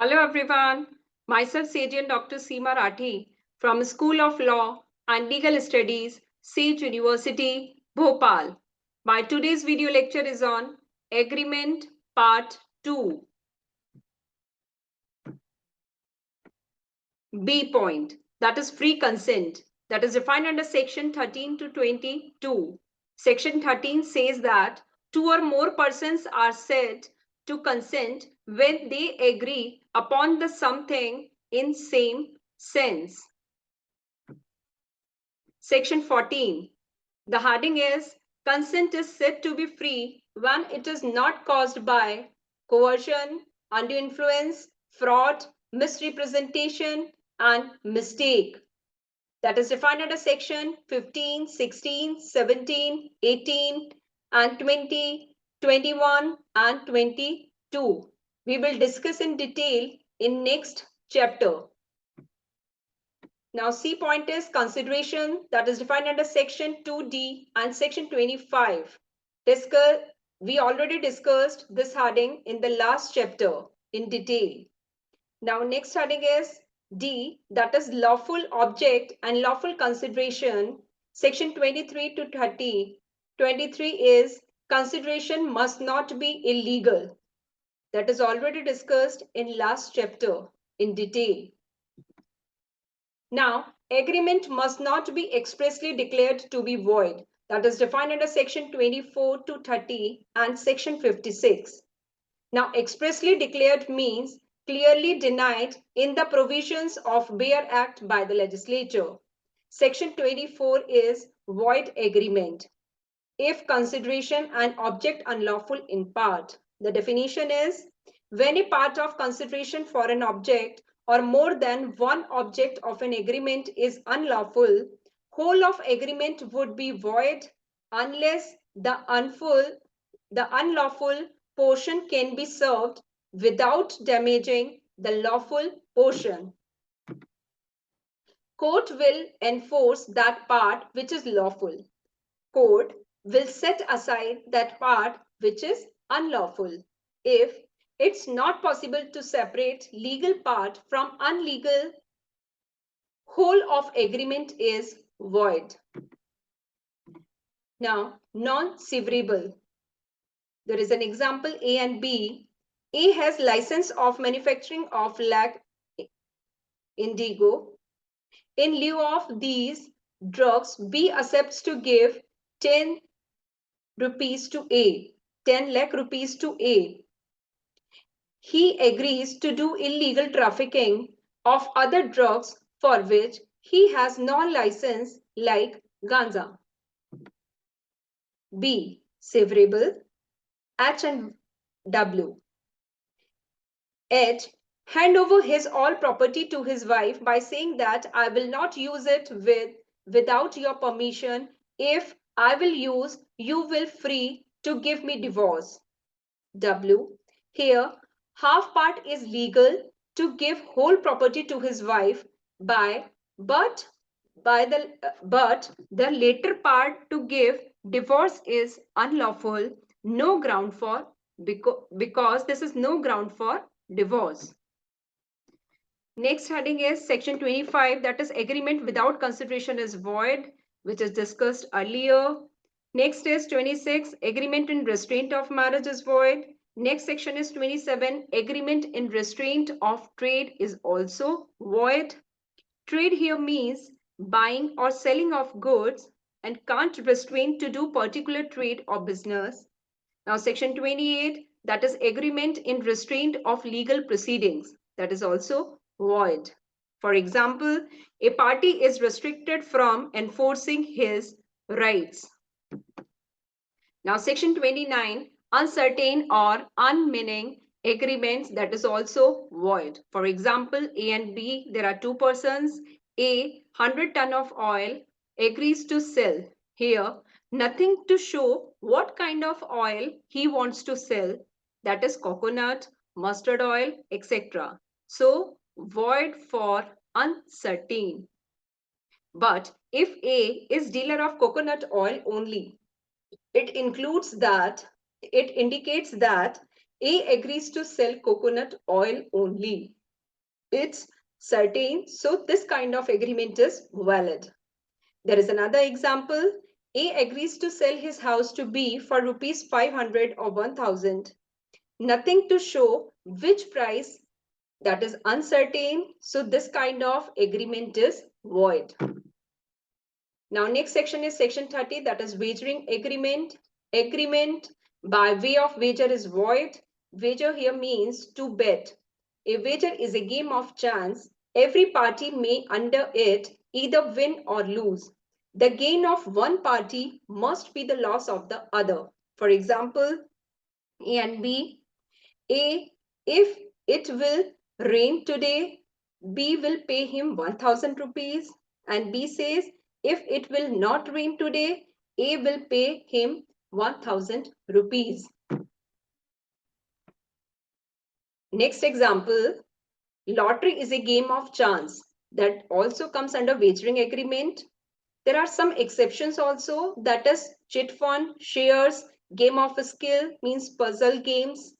Hello everyone, myself Sagian Dr.Seema Rathi from School of Law and Legal Studies, Sage University, Bhopal. My today's video lecture is on Agreement Part 2. B point, that is free consent, that is defined under Section 13 to 22. Section 13 says that two or more persons are said to consent when they agree upon the something in same sense. Section 14. The heading is consent is said to be free when it is not caused by coercion, undue influence, fraud, misrepresentation, and mistake. That is defined under section 15, 16, 17, 18, and 20, 21, and 22. We will discuss in detail in next chapter. Now, C point is consideration, that is defined under section 2D and section 25. We already discussed this heading in the last chapter in detail. Now, next heading is D, that is lawful object and lawful consideration, section 23 to 30. 23 is consideration must not be illegal. That is already discussed in last chapter in detail. Now, agreement must not be expressly declared to be void. That is defined under section 24 to 30 and section 56. Now, expressly declared means clearly denied in the provisions of Bare Act by the legislature. Section 24 is void agreement. If consideration and object unlawful in part. The definition is when a part of consideration for an object or more than one object of an agreement is unlawful, whole of agreement would be void unless the unlawful portion can be served without damaging the lawful portion. Court will enforce that part which is lawful. Court will set aside that part which is unlawful. If it's not possible to separate legal part from unlegal, whole of agreement is void. Now, non-severable. There is an example A and B. A has license of manufacturing of lac indigo. In lieu of these drugs, B accepts to give 10 rupees to A, 10 lakh rupees to A. He agrees to do illegal trafficking of other drugs for which he has no license like ganja. B. Severable. H and W. H. Hand over his all property to his wife by saying that I will not use it without your permission. If I will use, you will free to give me divorce. W. Here, half part is legal to give whole property to his wife but the later part to give divorce is unlawful. No ground for because this is no ground for divorce. Next heading is section 25, that is agreement without consideration is void, which is discussed earlier. Next is 26, agreement in restraint of marriage is void. Next section is 27, agreement in restraint of trade is also void. Trade here means buying or selling of goods and can't restrain to do particular trade or business. Now section 28, that is agreement in restraint of legal proceedings, that is also void. For example, a party is restricted from enforcing his rights. Now section 29, uncertain or unmeaning agreements, that is also void. For example, A and B, there are two persons. A, 100 ton of oil, agrees to sell. Here, nothing to show what kind of oil he wants to sell, that is coconut, mustard oil, etc. So, void for uncertain. But if A is dealer of coconut oil only, it indicates that A agrees to sell coconut oil only. It's certain, so this kind of agreement is valid. There is another example. A agrees to sell his house to B for rupees 500 or 1000. Nothing to show which price, that is uncertain, so this kind of agreement is void. Now next section is section 30, that is wagering agreement. Agreement by way of wager is void. Wager here means to bet. A wager is a game of chance. Every party may under it either win or lose. The gain of one party must be the loss of the other. For example, A and B. A, if it will rain today, B will pay him 1000 rupees. And B says, if it will not rain today, A will pay him 1000 rupees. Next example, lottery is a game of chance that also comes under wagering agreement. There are some exceptions also, that is chit fund, shares, game of skill means puzzle games,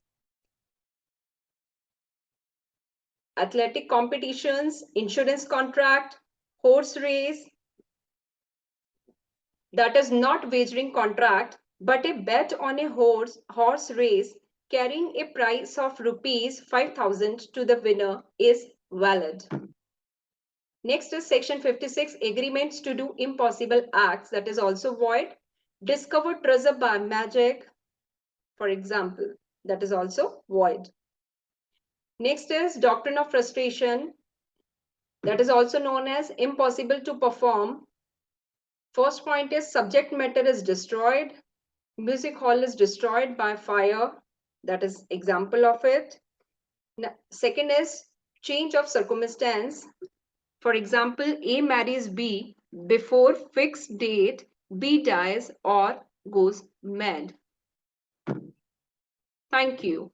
athletic competitions, insurance contract, horse race, that is not wagering contract, but a bet on a horse race carrying a price of rupees 5000 to the winner is valid. Next is section 56, agreements to do impossible acts, that is also void. Discover treasure by magic, for example, that is also void. Next is doctrine of frustration, that is also known as impossible to perform. First point is subject matter is destroyed. Music hall is destroyed by fire. That is example of it. Second is change of circumstance. For example, A marries B before fixed date, B dies or goes mad. Thank you.